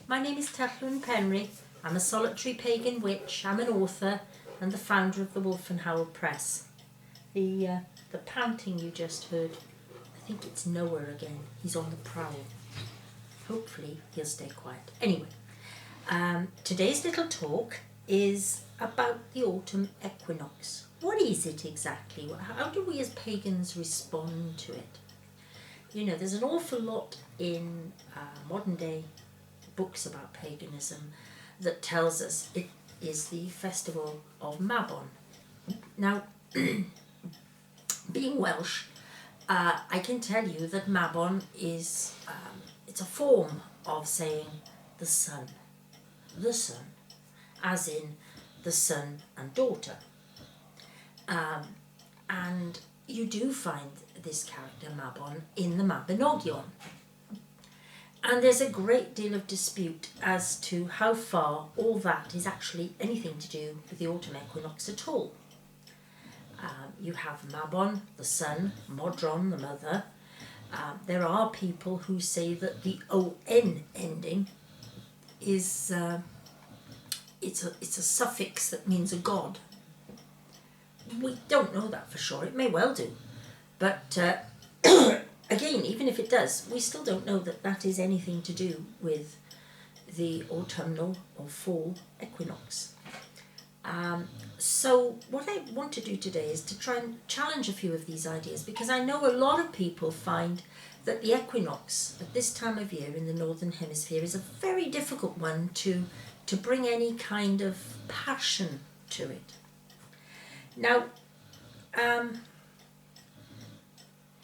My name is Tylluan Penry. I'm a solitary pagan witch. I'm an author and the founder of the Wolf and Howl Press. The panting you just heard, I think it's Noah again. He's on the prowl. Hopefully he'll stay quiet. Anyway, today's little talk is about the autumn equinox. What is it exactly? How do we as pagans respond to it? You know, there's an awful lot in modern day books about paganism that tells us it is the festival of Mabon. Now, being Welsh, I can tell you that Mabon is it's a form of saying the sun, as in the son and daughter. And you do find this character Mabon in the Mabinogion. And there's a great deal of dispute as to how far all that is actually anything to do with the autumn equinox at all. You have Mabon, the son, Modron, the mother. There are people who say that the on ending is it's a suffix that means a god. We don't know that for sure. It may well do, but again, even if it does, we still don't know that that is anything to do with the autumnal or fall equinox. So what I want to do today is to try and challenge a few of these ideas, because I know a lot of people find that the equinox at this time of year in the northern hemisphere is a very difficult one to bring any kind of passion to it. Now,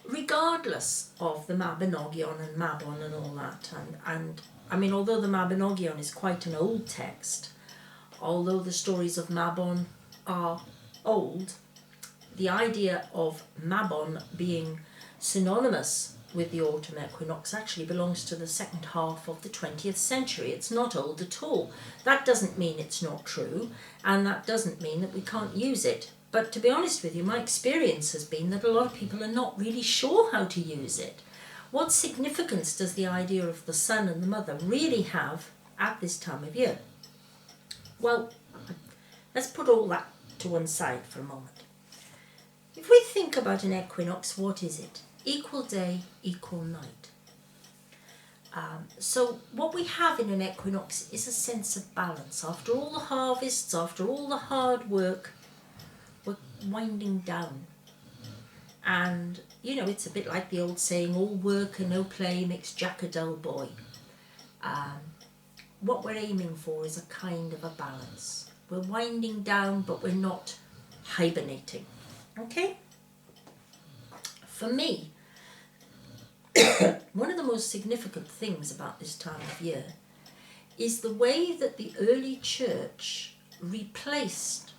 regardless of the Mabinogion and Mabon and all that, and I mean, although the Mabinogion is quite an old text, although the stories of Mabon are old, the idea of Mabon being synonymous with the autumn equinox actually belongs to the second half of the 20th century. It's not old at all. That doesn't mean it's not true, and that doesn't mean that we can't use it. But to be honest with you, my experience has been that a lot of people are not really sure how to use it. What significance does the idea of the son and the mother really have at this time of year? Well, let's put all that to one side for a moment. If we think about an equinox, what is it? Equal day, equal night. So what we have in an equinox is a sense of balance. After all the harvests, after all the hard work, we're winding down. And, you know, it's a bit like the old saying, all work and no play makes Jack a dull boy. What we're aiming for is a kind of a balance. We're winding down, but we're not hibernating. Okay? For me, one of the most significant things about this time of year is the way that the early church replaced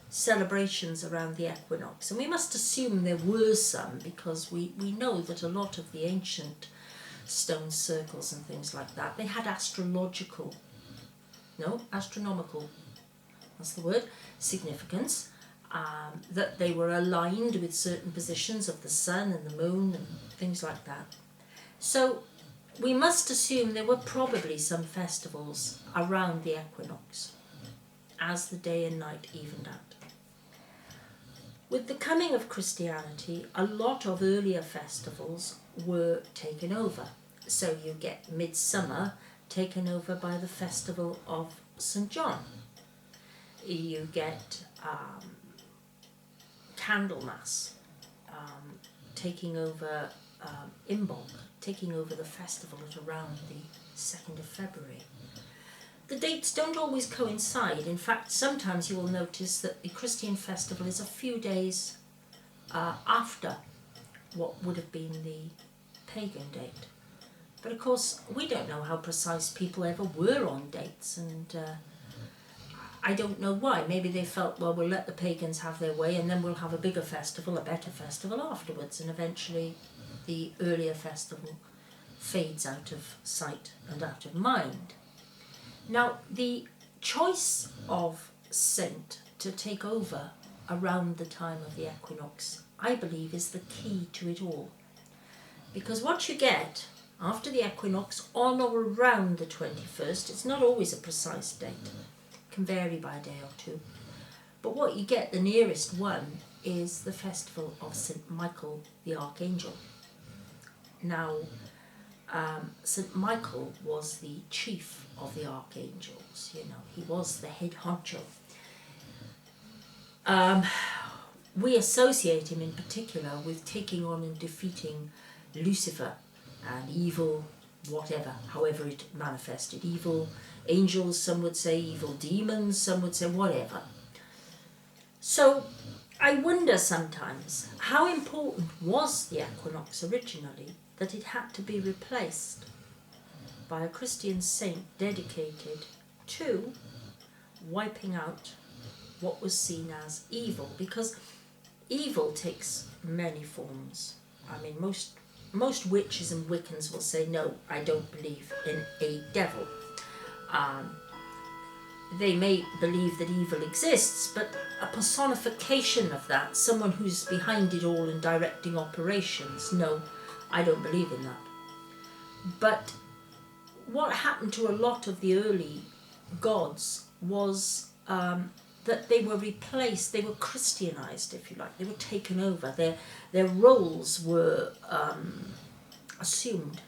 celebrations around the equinox. And we must assume there were some, because we know that a lot of the ancient stone circles and things like that, they had astronomical, that's the word, significance, that they were aligned with certain positions of the sun and the moon and things like that. So we must assume there were probably some festivals around the equinox as the day and night evened out. With the coming of Christianity, a lot of earlier festivals were taken over. So you get Midsummer taken over by the festival of St. John. You get Candlemas taking over Imbolc, taking over the festival at around the 2nd of February. The dates don't always coincide. In fact, sometimes you will notice that the Christian festival is a few days after what would have been the pagan date. But of course, we don't know how precise people ever were on dates, and I don't know why. Maybe they felt, well, we'll let the pagans have their way and then we'll have a bigger festival, a better festival afterwards, and eventually the earlier festival fades out of sight and out of mind. Now, the choice of saint to take over around the time of the equinox, I believe, is the key to it all. Because what you get after the equinox, on or around the 21st. It's not always a precise date. It can vary by a day or two. But what you get, the nearest one, is the festival of St. Michael the Archangel. Now, St. Michael was the chief of the archangels, he was the head honcho. We associate him in particular with taking on and defeating Lucifer and evil, whatever, however it manifested. Evil angels, some would say, evil demons, some would say whatever. So I wonder sometimes, how important was the equinox originally that it had to be replaced by a Christian saint dedicated to wiping out what was seen as evil? Because evil takes many forms. I mean, most witches and Wiccans will say, no, I don't believe in a devil. They may believe that evil exists, but a personification of that, someone who's behind it all and directing operations, no, I don't believe in that. But what happened to a lot of the early gods was that they were replaced, they were Christianized, if you like, they were taken over. Their roles were assumed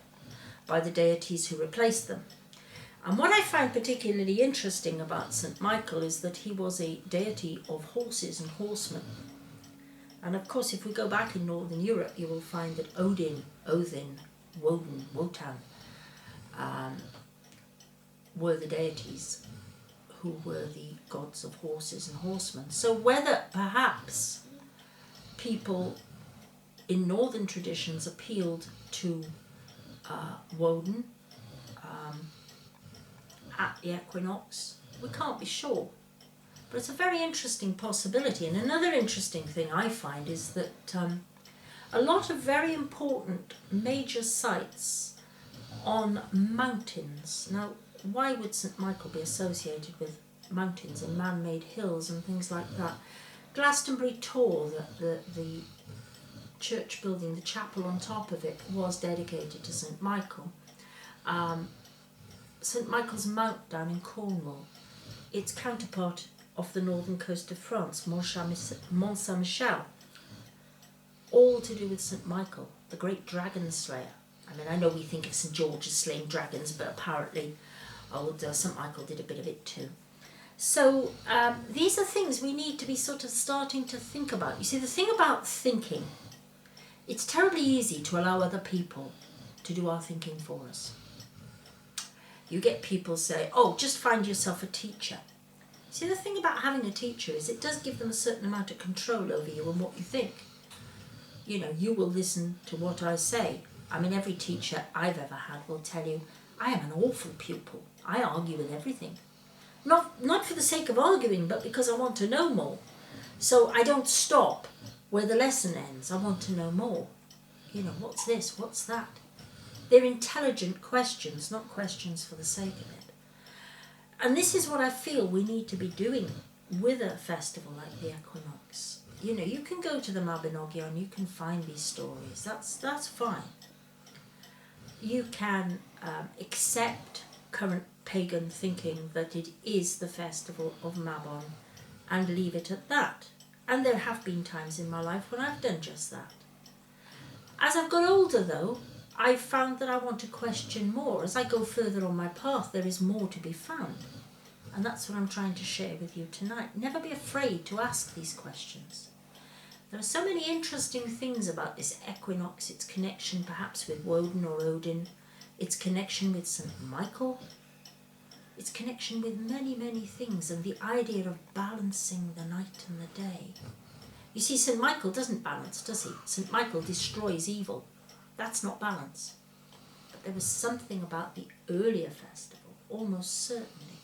by the deities who replaced them. And what I find particularly interesting about St. Michael is that he was a deity of horses and horsemen. And of course, if we go back in Northern Europe, you will find that Odin, Wotan, were the deities who were the gods of horses and horsemen. So whether perhaps people in northern traditions appealed to Woden at the equinox, we can't be sure. But it's a very interesting possibility. And another interesting thing I find is that a lot of very important major sites on mountains. Now, why would St. Michael be associated with mountains and man-made hills and things like that? Glastonbury Tor, the church building, the chapel on top of it, was dedicated to St. Michael. St. Michael's Mount down in Cornwall, its counterpart off the northern coast of France, Mont Saint-Michel, all to do with St. Michael, the great dragon slayer. I mean, I know we think of St. George as slaying dragons, but apparently old St. Michael did a bit of it too. So these are things we need to be sort of starting to think about. You see, the thing about thinking, it's terribly easy to allow other people to do our thinking for us. You get people say, oh, just find yourself a teacher. See, the thing about having a teacher is it does give them a certain amount of control over you and what you think. You will listen to what I say. I mean, every teacher I've ever had will tell you, I am an awful pupil. I argue with everything. Not for the sake of arguing, but because I want to know more. So I don't stop where the lesson ends. I want to know more. What's this? What's that? They're intelligent questions, not questions for the sake of it. And this is what I feel we need to be doing with a festival like the equinox. You can go to the Mabinogion and you can find these stories. That's fine. You can accept current pagan thinking that it is the festival of Mabon and leave it at that. And there have been times in my life when I've done just that. As I've got older, though, I've found that I want to question more. As I go further on my path, there is more to be found. And that's what I'm trying to share with you tonight. Never be afraid to ask these questions. There are so many interesting things about this equinox, its connection perhaps with Woden or Odin, its connection with St. Michael, its connection with many, many things, and the idea of balancing the night and the day. You see, St. Michael doesn't balance, does he? St. Michael destroys evil. That's not balance. But there was something about the earlier festival, almost certainly,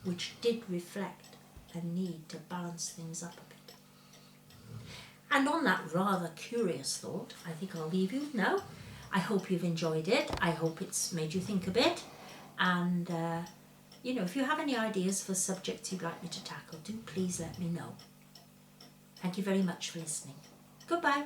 which did reflect a need to balance things up a bit. And on that rather curious thought, I think I'll leave you now. I hope you've enjoyed it. I hope it's made you think a bit. And, if you have any ideas for subjects you'd like me to tackle, do please let me know. Thank you very much for listening. Goodbye.